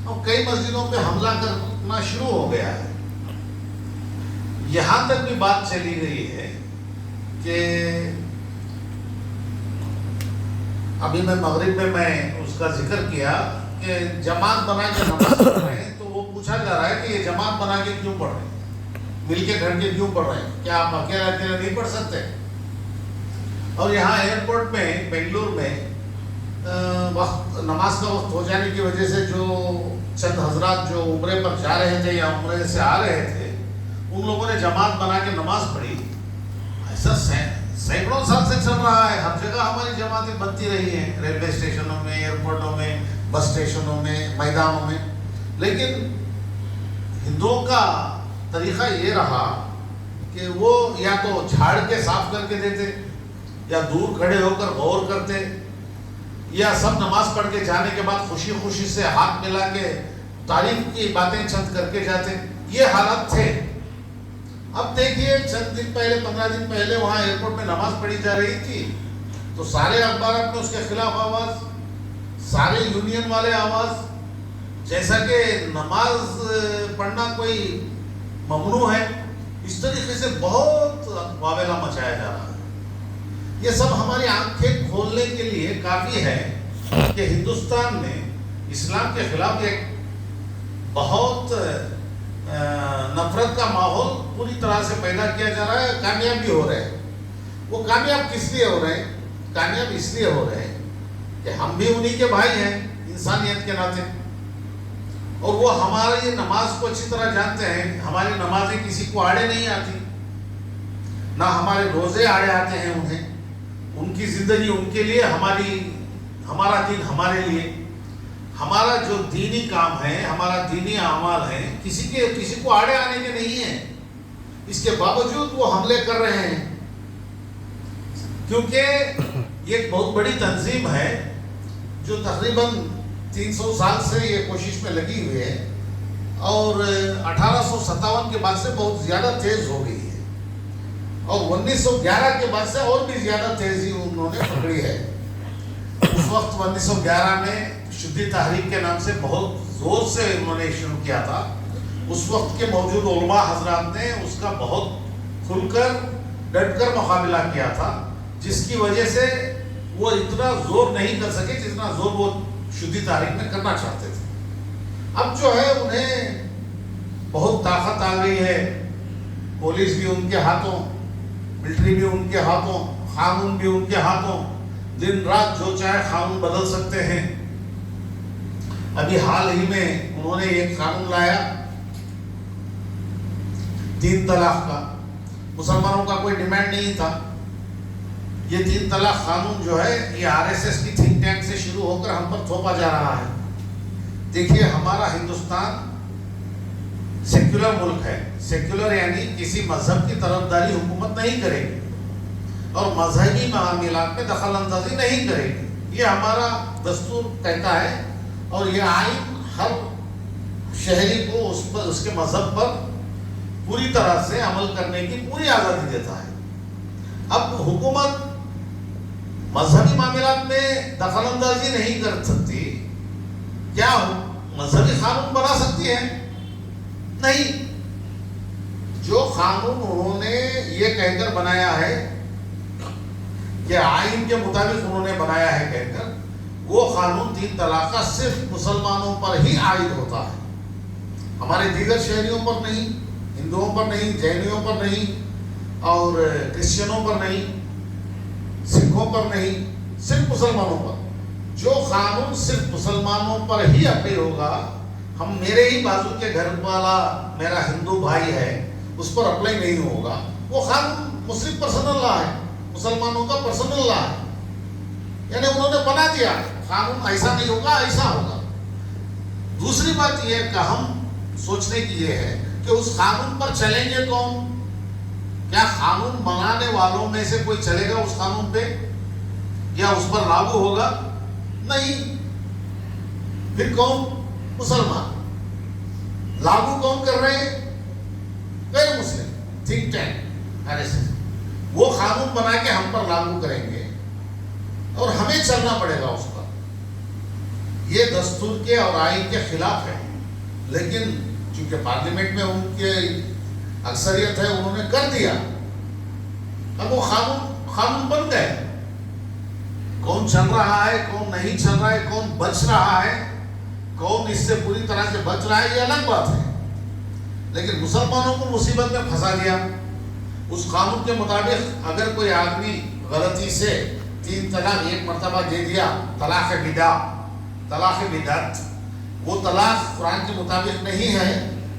اور کئی مسجدوں پہ حملہ کرنا شروع ہو گیا ہے. یہاں تک بھی بات چلی گئی ہے کہ ابھی میں مغرب میں اس کا ذکر کیا کہ جماعت بنا کے نماز پڑھ رہے ہیں، تو وہ پوچھا جا رہا ہے کہ یہ جماعت بنا کے کیوں پڑھ رہے ہیں، مل کے گھر کے کیوں پڑھ رہے ہیں، کیا آپ اکیلا اکیلا نہیں پڑھ سکتے؟ اور یہاں ایئرپورٹ میں بنگلور میں نماز کا وقت ہو جانے کی وجہ سے جو چند حضرات جو عمرے پر جا رہے تھے یا عمرے سے آ رہے تھے، ان لوگوں نے جماعت بنا کے نماز پڑھی. ایسا سینکڑوں سال سے چل رہا ہے، ہر جگہ ہماری جماعتیں بنتی رہی ہیں، ریلوے اسٹیشنوں میں، ایئرپورٹوں میں، بس اسٹیشنوں میں، میدانوں میں. لیکن ہندوؤں کا طریقہ یہ رہا کہ وہ یا تو جھاڑ کے صاف کر کے دیتے، یا دور کھڑے ہو کر غور کرتے، یا سب نماز پڑھ کے جانے کے بعد خوشی خوشی سے ہاتھ ملا کے تعریف کی باتیں چند کر کے جاتے. یہ حالات تھے. اب دیکھیے چند دن پہلے، 15 دن پہلے وہاں ایئرپورٹ میں نماز پڑھی جا رہی تھی تو سارے اخبارات میں اس کے خلاف آواز، سارے یونین والے آواز، جیسا کہ نماز پڑھنا کوئی ممنوع ہے. اس طریقے سے بہت واویلا مچایا جا رہا ہے. یہ سب ہماری آنکھیں کھولنے کے لیے کافی ہے کہ ہندوستان میں اسلام کے خلاف ایک بہت نفرت کا ماحول پوری طرح سے پیدا کیا جا رہا ہے. کامیاب بھی ہو رہے ہیں. وہ کامیاب کس لیے ہو رہے ہیں؟ کامیاب اس لیے ہو رہے ہیں کہ ہم بھی انہی کے بھائی ہیں انسانیت کے ناطے، اور وہ ہماری نماز کو اچھی طرح جانتے ہیں. ہماری نمازیں کسی کو آڑے نہیں آتی، نہ ہمارے روزے آڑے آتے ہیں انہیں. ان کی زندگی ان کے لیے، ہمارا دین ہمارے لیے. ہمارا جو دینی کام ہے، ہمارا دینی اعمال ہے، کسی کو آڑے آنے کے نہیں ہیں. اس کے باوجود وہ حملے کر رہے ہیں، کیونکہ یہ ایک بہت بڑی تنظیم ہے جو تقریباً 300 سال سے یہ کوشش میں لگی ہوئی ہے، اور 1857 کے بعد سے بہت زیادہ تیز ہو گئی ہے، اور 1911 کے بعد سے اور بھی زیادہ تیزی انہوں نے پکڑی ہے. اس وقت 1911 میں شدی تحریک کے نام سے بہت زور سے انہوں نے شروع کیا تھا. اس وقت کے موجود علماء حضرات نے اس کا بہت کھل کر ڈٹ کر مقابلہ کیا تھا، جس کی وجہ سے وہ اتنا زور نہیں کر سکے جتنا زور وہ شدی تحریک میں کرنا چاہتے تھے. اب جو ہے انہیں بہت طاقت آ گئی ہے. پولیس بھی ان کے ہاتھوں، ملٹری بھی ان کے ہاتھوں، قانون بھی ان کے ہاتھوں. دن رات جو چاہے قانون بدل سکتے ہیں. ابھی حال ہی میں انہوں نے ایک قانون لایا 3 طلاق کا. مسلمانوں کا کوئی ڈیمانڈ نہیں تھا. یہ 3 طلاق قانون جو ہے یہ RSS کی تھنک ٹینک سے شروع ہو کر ہم پر تھوپا جا رہا ہے. دیکھیے ہمارا ہندوستان سیکولر ملک ہے. سیکولر یعنی کسی مذہب کی طرفداری حکومت نہیں کرے گی اور مذہبی معاملات میں دخل اندازی نہیں کرے گی. یہ ہمارا دستور کہتا ہے، اور یہ آئین ہر شہری کو اس کے مذہب پر پوری طرح سے عمل کرنے کی پوری آزادی دیتا ہے. اب حکومت مذہبی معاملات میں دخل اندازی نہیں کر سکتی. کیا مذہبی قانون بنا سکتی ہے؟ نہیں. جو قانون انہوں نے یہ کہہ کر بنایا ہے کہ آئین کے مطابق انہوں نے بنایا ہے کہہ کر، وہ قانون 3 طلاق کا صرف مسلمانوں پر ہی عائد ہوتا ہے. ہمارے دیگر شہریوں پر نہیں، ہندوؤں پر نہیں، جینیوں پر نہیں، اور کرسچنوں پر نہیں، سکھوں پر نہیں، صرف مسلمانوں پر. جو قانون صرف مسلمانوں پر ہی اپلائی ہوگا، ہم میرے ہی بازو کے گھر والا میرا ہندو بھائی ہے اس پر اپلائی نہیں ہوگا، وہ قانون مسلم پرسنل لا ہے، مسلمانوں کا پرسنل لا ہے. یعنی انہوں نے بنا دیا قانون ایسا نہیں ہوگا، ایسا ہوگا. دوسری بات یہ کہ ہم سوچنے کی یہ ہے کہ اس قانون پر چلیں گے کون؟ کیا قانون بنانے والوں میں سے کوئی چلے گا اس قانون پہ یا اس پر لاگو ہوگا؟ نہیں. پھر کون؟ مسلمان. لاگو کون کر رہے ہیں؟ غیر مسلم تھنک ٹینک RSS. وہ قانون بنا کے ہم پر لاگو کریں گے اور ہمیں چلنا پڑے گا اس پر. یہ دستور کے اور آئین کے خلاف ہے، لیکن چونکہ پارلیمنٹ میں ان کے اکثریت ہے، انہوں نے کر دیا، اب وہ قانون بن گئے. کون چل رہا ہے، کون نہیں چل رہا ہے، کون بچ رہا ہے، کون اس سے پوری طرح سے بچ رہا ہے، یہ الگ بات ہے. لیکن مسلمانوں کو مصیبت میں پھنسا دیا. اس قانون کے مطابق اگر کوئی آدمی غلطی سے 3 طلاق ایک مرتبہ دے دیا، طلاق بدعت، وہ طلاق قرآن کے مطابق نہیں ہے.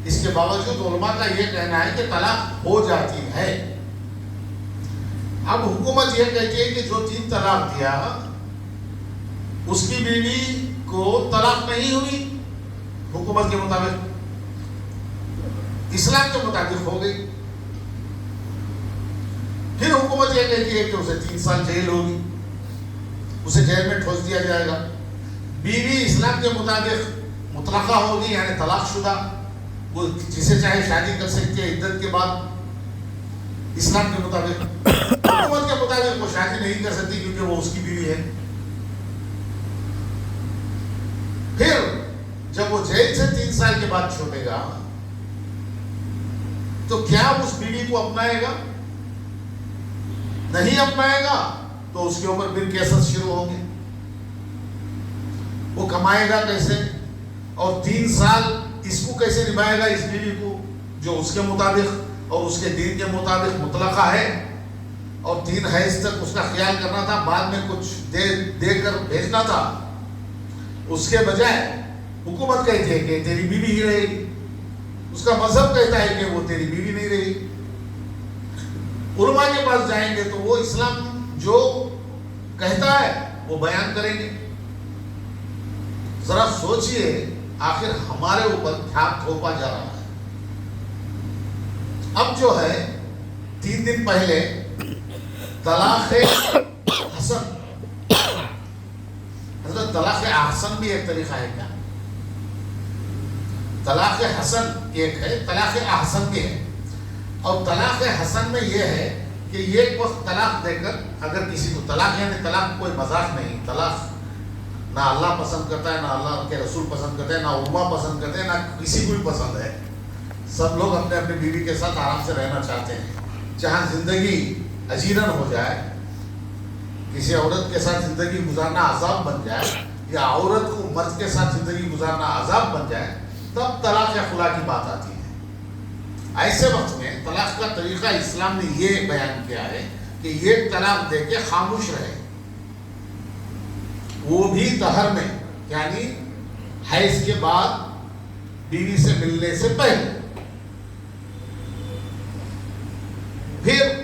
اس کے باوجود علماء کا یہ کہنا ہے کہ طلاق ہو جاتی ہے. اب حکومت یہ کہتی ہے کہ جو 3 طلاق دیا اس کی بیوی کو طلاق نہیں ہوئی، حکومت کے مطابق، اسلام کے مطابق ہو گئی. پھر حکومت یہ کہتی ہے کہ اسے 3 سال جیل ہوگی، اسے جیل میں ٹھوس دیا جائے گا. بیوی اسلام کے مطابق مطلقہ ہوگی، یعنی طلاق شدہ، وہ جسے چاہے شادی کر سکتی ہے عدت کے بعد. اسلام کے مطابق، حکومت کے مطابق وہ شادی نہیں کر سکتی کیونکہ وہ اس کی بیوی ہے. پھر جب وہ جیل سے 3 سال کے بعد چھوٹے گا تو کیا اس بیوی کو اپنائے گا؟ نہیں اپنائے گا تو اس کے اوپر بن کیسز شروع ہوں گے. وہ کمائے گا کیسے، اور 3 سال اس کو کیسے نبھائے گا، اس بیوی کو جو اس کے مطابق اور اس کے دین کے مطابق مطلقہ ہے، اور 3 حیض تک اس کا خیال کرنا تھا، بعد میں کچھ دے کر بھیجنا تھا. اس کے بجائے حکومت کہتی ہے کہ تیری بیوی ہی رہے گی، اس کا مذہب کہتا ہے کہ وہ تیری بیوی نہیں رہے گی. علماء کے پاس جائیں گے تو وہ اسلام جو کہتا ہے وہ بیان کریں گے. ذرا سوچئے آخر ہمارے اوپر کیا تھوپا جا رہا ہے. اب جو ہے 3 دن پہلے طلاق حسن، حضرت طلاق احسن بھی ایک طریقہ ہے کیا؟ طلاق حسن ایک ہے، طلاق احسن بھی ہے. اور طلاق حسن میں یہ ہے کہ ایک وقت طلاق دے کر اگر کسی کو طلاق، یعنی طلاق کوئی مذاق نہیں، طلاق نہ اللہ پسند کرتا ہے، نہ اللہ کے رسول پسند کرتے ہیں، نہ علماء پسند کرتے ہیں، نہ کسی کو بھی پسند ہے. سب لوگ اپنے اپنی بیوی کے ساتھ آرام سے رہنا چاہتے ہیں. جہاں زندگی اجیرن ہو جائے، کسی عورت کے ساتھ زندگی گزارنا عذاب بن جائے، یا عورت کو مرد کے ساتھ زندگی گزارنا عذاب بن جائے، تب طلاق یا خلا کی بات آتی ہے. ایسے وقت میں طلاق کا طریقہ اسلام نے یہ بیان کیا ہے کہ ایک طلاق دے کے خاموش رہے، وہ بھی طہر میں، یعنی حیض کے بعد بیوی سے ملنے سے پہلے. پھر